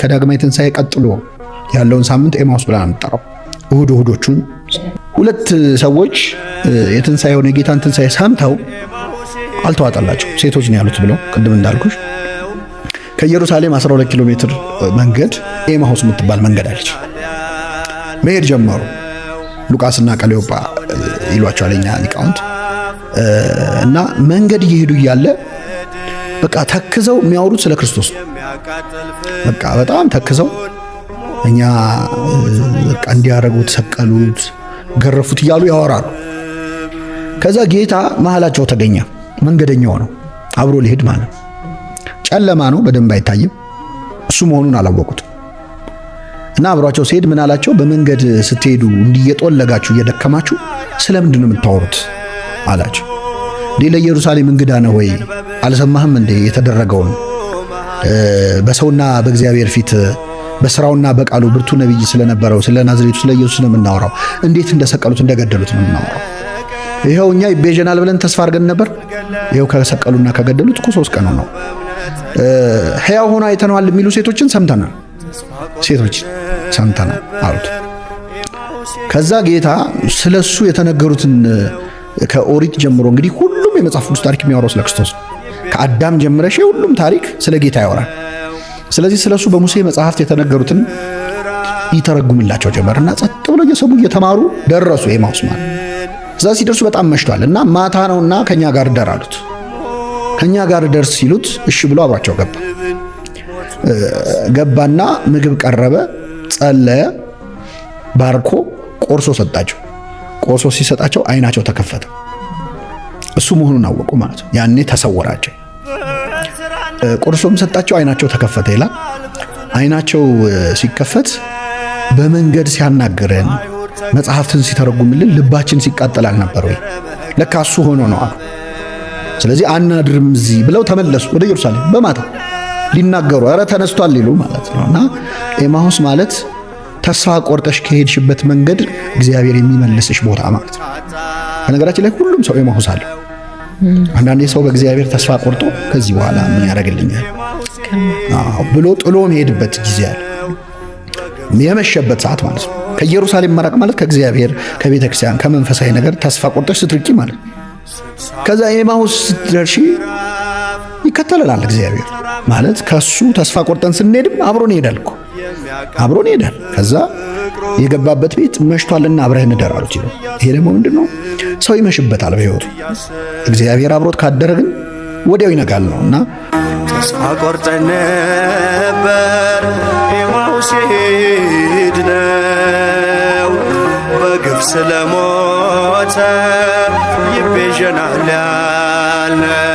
ከዳግማይ ትንሣኤ ቀጥሎ ያለውን ሳምንት ኤማሁስ ብላ አንጠራው። እሁዶቹን ሁለት ሰዎች የትንሣኤውን የጌታን ትንሣኤ ሰምተው አልተዋጠላቸው ሴቶች ነው ያሉት ብለው ቅድም እንዳልኩሽ ከኢየሩሳሌም 12 ኪሎ ሜትር መንገድ ኤማሁስ የምትባል መንገድ አለች። መሄድ ጀመሩ። ሉቃስና ቀሌዮጳ ይሏቸዋል የኛ ሊቃውንት። እና መንገድ እየሄዱ እያለ በቃ ተክዘው የሚያወሩት ስለ ክርስቶስ ነው። በቃ በጣም ተክዘው እኛ በቃ እንዲያረጉት፣ ሰቀሉት፣ ገረፉት እያሉ ያወራሉ። ከዛ ጌታ መሃላቸው ተገኘ። መንገደኛው ነው አብሮ ሊሄድ ማለት ነው። ጨለማ ነው፣ በደንብ አይታይም። እሱ መሆኑን አላወቁት እና አብሯቸው ሲሄድ ምን አላቸው? በመንገድ ስትሄዱ እንዲየጦለጋችሁ እየደከማችሁ ስለምንድን ነው የምታወሩት አላቸው። ለኢየሩሳሌም እንግዳ ነው ወይ? አልሰማህም እንዴ የተደረገውን? በሰውና በእግዚአብሔር ፊት በስራውና በቃሉ ብርቱ ነብይ ስለነበረው ስለ ናዝሬቱ ስለ ኢየሱስ ነው የምናወራው። እንዴት እንደሰቀሉት እንደገደሉት ነው የምናወራው። ይሄው እኛ ይቤዠናል ብለን ተስፋ አድርገን ነበር። ይሄው ከሰቀሉና ከገደሉት እኮ 3 ቀን ነው። ሕያው ሆኖ አይተነዋል የሚሉ ሴቶችን ሰምተናል አሉት። ከዛ ጌታ ስለሱ የተነገሩትን ከኦሪት ጀምሮ እንግዲህ ሁሉም የመጽሐፍ ቅዱስ ታሪክ የሚያወራው ስለ ክርስቶስ ከአዳም ጀምረሽ ሁሉም ታሪክ ስለ ጌታ ያወራል። ስለዚህ ስለሱ በሙሴ መጽሐፍት የተነገሩትን ይተረጉምላቸው ጀመርና ጸጥ ብለው እየሰሙ እየተማሩ ደረሱ ኤማሁስ ማለት። እዛ ሲደርሱ በጣም መሽቷል እና ማታ ነውና ከኛ ጋር ደር አሉት። ከኛ ጋር ደርስ ሲሉት እሺ ብሎ አብሯቸው ገባና ምግብ ቀረበ፣ ጸለየ፣ ባርኮ ቆርሶ ሰጣቸው። ቆርሶ ሲሰጣቸው አይናቸው ተከፈተ። እሱ መሆኑን አወቁ ማለት ነው። ያኔ ተሰወራቸው። ቆርሶም ሰጣቸው፣ አይናቸው ተከፈተ ይላል። አይናቸው ሲከፈት በመንገድ ሲያናገረን መጽሐፍትን ሲተረጉምልን ልባችን ሲቃጠል አልነበር ወይ? ለካ እሱ ሆኖ ነው አሉ። ስለዚህ አናድርም እዚህ ብለው ተመለሱ ወደ ኢየሩሳሌም በማታ ሊናገሩ፣ ኧረ ተነስቷል ሊሉ ማለት ነውና ኤማሁስ ማለት ተስፋ ቆርጠሽ ከሄድሽበት መንገድ እግዚአብሔር የሚመልስሽ ቦታ ማለት ነው። በነገራችን ላይ ሁሉም ሰው ኤማሁስ አለ። አንዳንዴ ሰው በእግዚአብሔር ተስፋ ቆርጦ ከዚህ በኋላ ምን ያደርግልኛል ብሎ ጥሎ መሄድበት ጊዜ አለ። የመሸበት ሰዓት ማለት ነው። ከኢየሩሳሌም መራቅ ማለት ከእግዚአብሔር ከቤተ ክርስቲያን ከመንፈሳዊ ነገር ተስፋ ቆርጠሽ ስትርቂ ማለት ነው። ከዛ ኤማሁስ ስትደርሺ ይከተለናል እግዚአብሔር ማለት ከሱ ተስፋ ቆርጠን ስንሄድም አብሮን ይሄዳል እኮ አብሮን ይሄዳል። ከዛ የገባበት ቤት መሽቷልና አብረን እንደር አሉት። ይሄ ደግሞ ምንድነው? ሰው ይመሽበታል በህይወቱ። እግዚአብሔር አብሮት ካደረ ግን ወዲያው ይነጋል ነውና ተስፋ ቆርጠን ነበር ኤማሁስ ሄድነው በግፍ ስለሞተ ይቤዠናል ያልነው